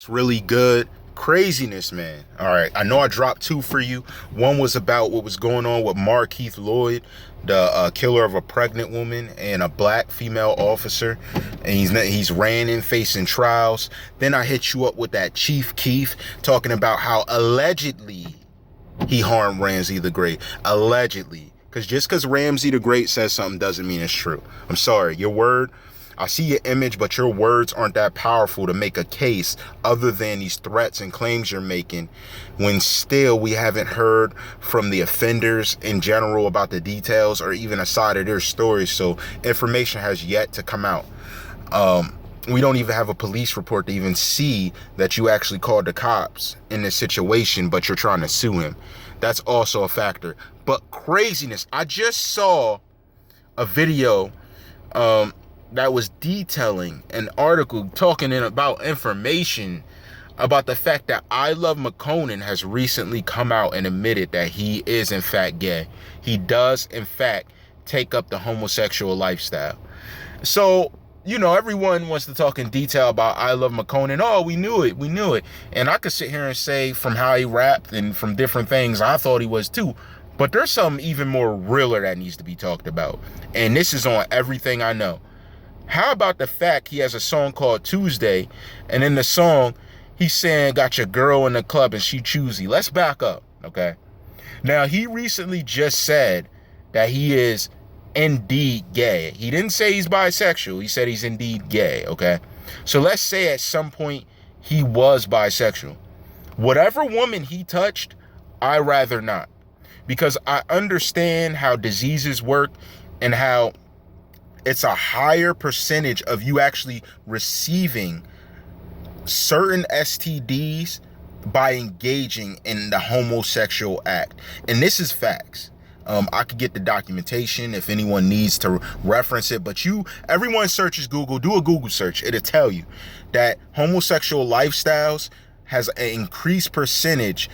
It's really good. Craziness, man. All right, I know I dropped two for you. One was about what was going on with Markeith Lloyd, the killer of a pregnant woman and a black female officer, and he's ran in facing trials. Then I hit you up with that Chief Keef talking about how allegedly he harmed Ramsey the Great. Allegedly. Because just because Ramsey the Great says something doesn't mean it's true. I'm sorry. Your word, I see your image, but your words aren't that powerful to make a case other than these threats and claims you're making, when still we haven't heard from the offenders in general about the details or even a side of their stories. So information has yet to come out. We don't even have a police report to even see that you actually called the cops in this situation, but you're trying to sue him. That's also a factor. But craziness. I just saw a video that was detailing an article talking about information about the fact that Ilovemakonnen has recently come out and admitted that he is in fact gay. He does in fact take up the homosexual lifestyle. So, you know, everyone wants to talk in detail about Ilovemakonnen. Oh, we knew it. And I could sit here and say from how he rapped and from different things, I thought he was too. But there's something even more realer that needs to be talked about. And this is on Everything I Know. How about the fact he has a song called Tuesday, and in the song, he's saying, got your girl in the club and she choosy. Let's back up, okay? Now, he recently just said that he is indeed gay. He didn't say he's bisexual. He said he's indeed gay, okay? So let's say at some point he was bisexual. Whatever woman he touched, I rather not. Because I understand how diseases work and how it's a higher percentage of you actually receiving certain STDs by engaging in the homosexual act. And this is facts. I could get the documentation if anyone needs to reference it, but everyone searches Google, do a Google search. It'll tell you that homosexual lifestyles has an increased percentage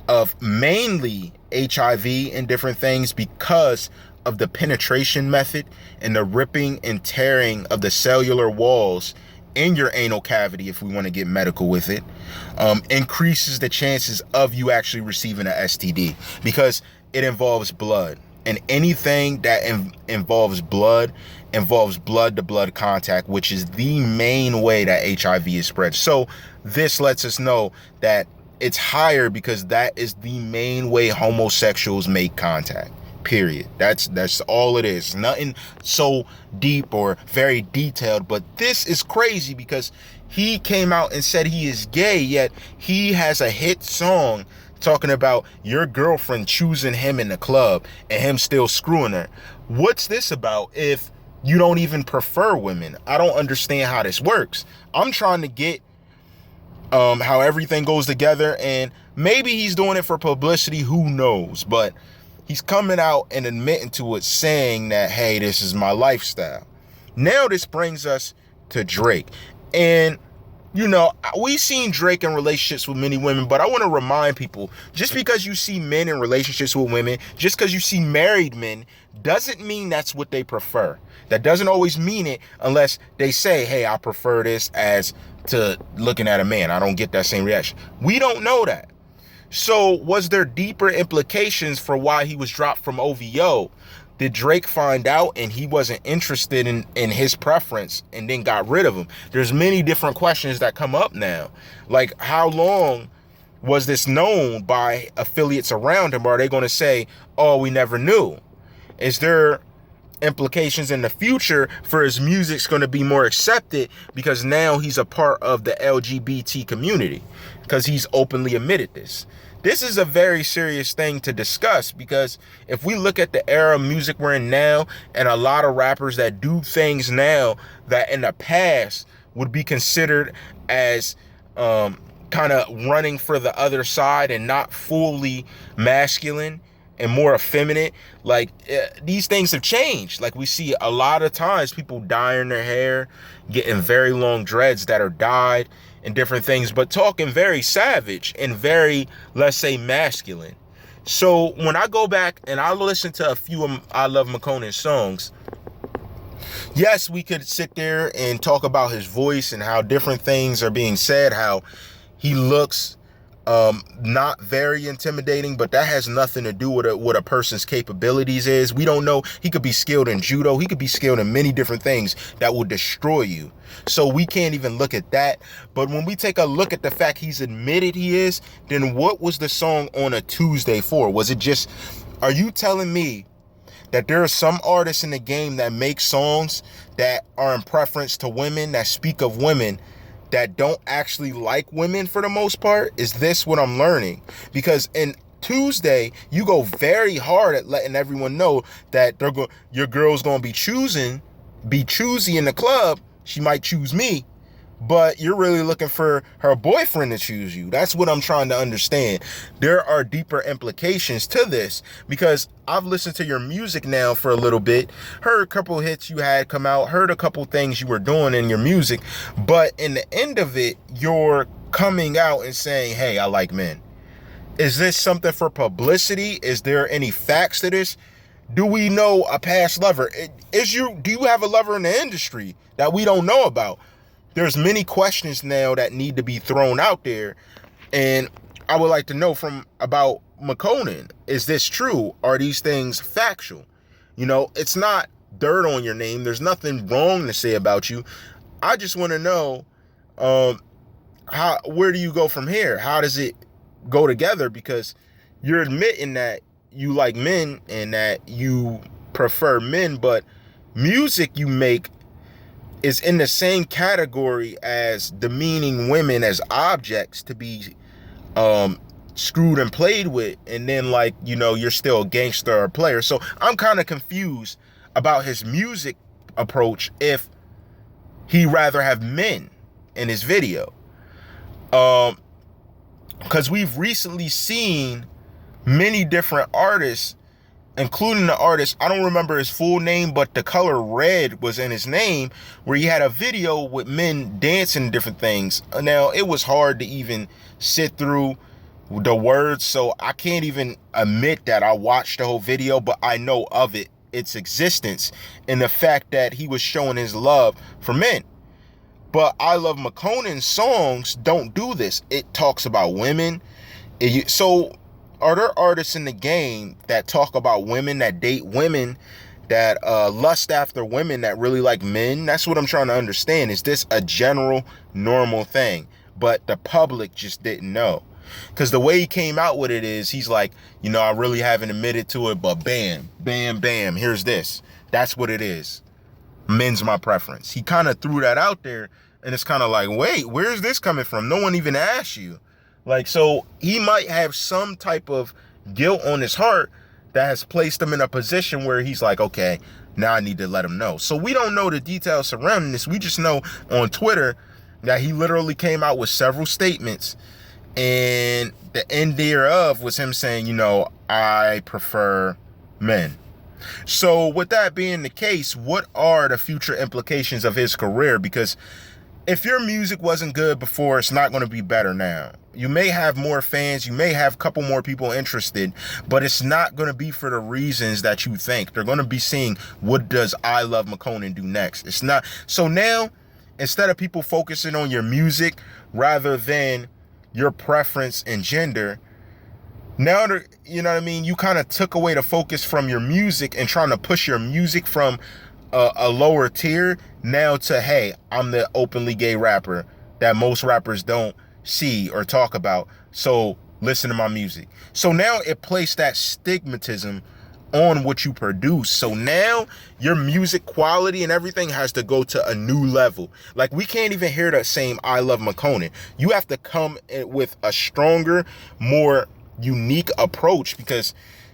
of mainly HIV and different things because of the penetration method and the ripping and tearing of the cellular walls in your anal cavity, if we want to get medical with it, increases the chances of you actually receiving an STD because it involves blood. And anything that involves blood to blood contact, which is the main way that HIV is spread. So this lets us know that it's higher because that is the main way homosexuals make contact. Period. That's all it is. Nothing so deep or very detailed, but this is crazy because he came out and said he is gay, yet he has a hit song talking about your girlfriend choosing him in the club and him still screwing her. What's this about if you don't even prefer women? I don't understand how this works. I'm trying to get how everything goes together, and maybe he's doing it for publicity, who knows, but he's coming out and admitting to it, saying that, hey, this is my lifestyle. Now this brings us to Drake. And, you know, we've seen Drake in relationships with many women, but I want to remind people, just because you see men in relationships with women, just because you see married men, doesn't mean that's what they prefer. That doesn't always mean it unless they say, hey, I prefer this as to looking at a man. I don't get that same reaction. We don't know that. So was there deeper implications for why he was dropped from OVO? Did Drake find out and he wasn't interested in his preference and then got rid of him? There's many different questions that come up now. Like, how long was this known by affiliates around him? Or are they going to say, oh, we never knew? Is there implications in the future for his music's going to be more accepted because now he's a part of the LGBT community because he's openly admitted this? This is a very serious thing to discuss because if we look at the era of music we're in now and a lot of rappers that do things now that in the past would be considered as kind of running for the other side and not fully masculine and more effeminate, like these things have changed. Like we see a lot of times people dyeing their hair, getting very long dreads that are dyed and different things, but talking very savage and very, let's say, masculine. So when I go back and I listen to a few of Ilovemakonnen songs, yes, we could sit there and talk about his voice and how different things are being said, how He looks not very intimidating, but that has nothing to do with what a person's capabilities is. We don't know. He could be skilled in judo. He could be skilled in many different things that will destroy you. So we can't even look at that. But when we take a look at the fact he's admitted he is, then what was the song on a Tuesday for? Was it just, are you telling me that there are some artists in the game that make songs that are in preference to women, that speak of women, that don't actually like women for the most part? Is this what I'm learning? Because in Tuesday, you go very hard at letting everyone know that your girl's gonna be choosy in the club. She might choose me, but you're really looking for her boyfriend to choose you. That's what I'm trying to understand. There are deeper implications to this, because I've listened to your music now for a little bit, heard a couple hits you had come out, heard a couple things you were doing in your music, but in the end of it, you're coming out and saying, hey, I like men. Is this something for publicity? Is there any facts to this? Do we know a past lover? Do you have a lover in the industry that we don't know about? There's many questions now that need to be thrown out there, and I would like to know about Makonnen. Is this true? Are these things factual? You know, it's not dirt on your name. There's nothing wrong to say about you. I just want to know, where do you go from here? How does it go together? Because you're admitting that you like men and that you prefer men, but music you make is in the same category as demeaning women as objects to be screwed and played with, and then, like, you know, you're still a gangster or a player. So I'm kind of confused about his music approach, if he rather have men in his video, because we've recently seen many different artists, including the artist, I don't remember his full name, but the color red was in his name, where he had a video with men dancing different things. Now, it was hard to even sit through the words, so I can't even admit that I watched the whole video, but I know of it, its existence, and the fact that he was showing his love for men. But Ilovemakonnen songs don't do this. It talks about women. So are there artists in the game that talk about women, that date women, that lust after women, that really like men? That's what I'm trying to understand. Is this a general, normal thing, but the public just didn't know? Because the way he came out with it is, he's like, you know, I really haven't admitted to it, but bam, bam, bam, here's this. That's what it is. Men's my preference. He kind of threw that out there, and it's kind of like, wait, where's this coming from? No one even asked you. Like, so he might have some type of guilt on his heart that has placed him in a position where he's like, okay, now I need to let him know. So we don't know the details surrounding this. We just know on Twitter that he literally came out with several statements, and the end thereof was him saying, you know, I prefer men. So with that being the case, what are the future implications of his career? Because if your music wasn't good before, it's not going to be better now. You may have more fans, you may have a couple more people interested, but it's not going to be for the reasons that you think. They're going to be seeing, what does Ilovemakonnen do next? It's not. So now, instead of people focusing on your music rather than your preference and gender, now, you know what I mean, you kind of took away the focus from your music and trying to push your music from a lower tier now to, hey, I'm the openly gay rapper that most rappers don't see or talk about, so listen to my music. So now it placed that stigmatism on what you produce. So now your music quality and everything has to go to a new level. Like, we can't even hear the same Ilovemakonnen. You have to come with a stronger, more unique approach, because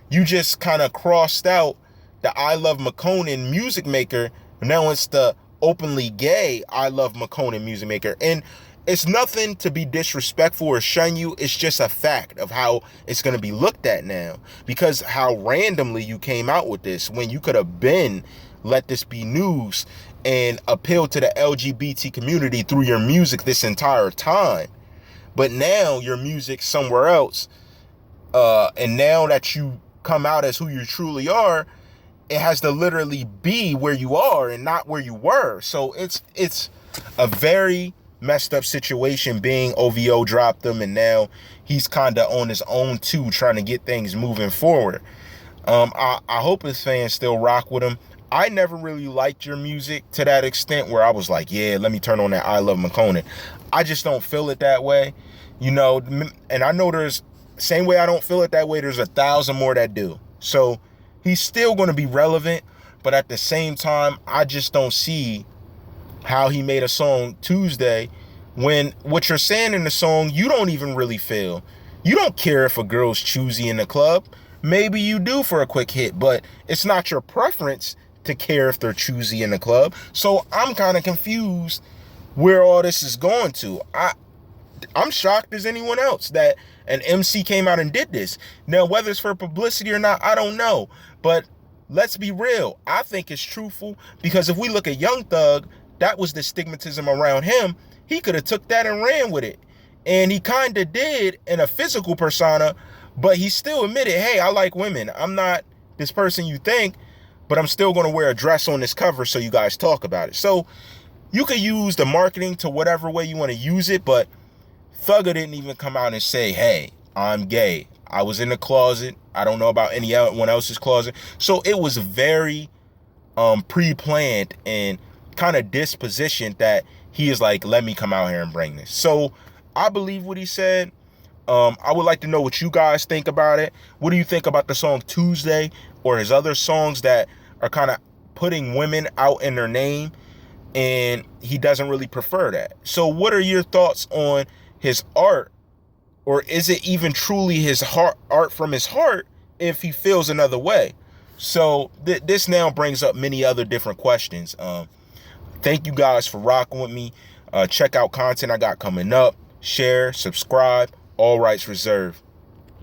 you just kind of crossed out the Ilovemakonnen music maker. Now it's the openly gay Ilovemakonnen music maker. And it's nothing to be disrespectful or shun you. It's just a fact of how it's going to be looked at now, because how randomly you came out with this, when you could have been let this be news and appeal to the LGBT community through your music this entire time. But now your music somewhere else, and now that you come out as who you truly are, it has to literally be where you are and not where you were. So it's a very messed up situation being OVO dropped him, and now he's kind of on his own too, trying to get things moving forward. I hope his fans still rock with him. I never really liked your music to that extent where I was like, yeah, let me turn on that Ilovemakonnen. I just don't feel it that way, you know. And I know there's, same way I don't feel it that way, there's 1,000 more that do. So he's still going to be relevant, but at the same time, I just don't see how he made a song Tuesday when what you're saying in the song, you don't even really feel. You don't care if a girl's choosy in the club. Maybe you do for a quick hit, but it's not your preference to care if they're choosy in the club. So I'm kind of confused where all this is going to. I'm shocked as anyone else that an MC came out and did this. Now, whether it's for publicity or not, I don't know. But let's be real. I think it's truthful, because if we look at Young Thug, that was the stigmatism around him. He could have took that and ran with it. And he kind of did in a physical persona, but he still admitted, hey, I like women. I'm not this person you think, but I'm still going to wear a dress on this cover so you guys talk about it. So you could use the marketing to whatever way you want to use it, but Thugger didn't even come out and say, hey, I'm gay. I was in the closet. I don't know about anyone else's closet. So it was very pre-planned and kind of dispositioned that he is like, let me come out here and bring this. So I believe what he said. I would like to know what you guys think about it. What do you think about the song Tuesday or his other songs that are kind of putting women out in their name, and he doesn't really prefer that? So what are your thoughts on his art, or is it even truly his art from his heart if he feels another way? So this now brings up many other different questions. Thank you guys for rocking with me. Check out content I got coming up. Share, subscribe, all rights reserved.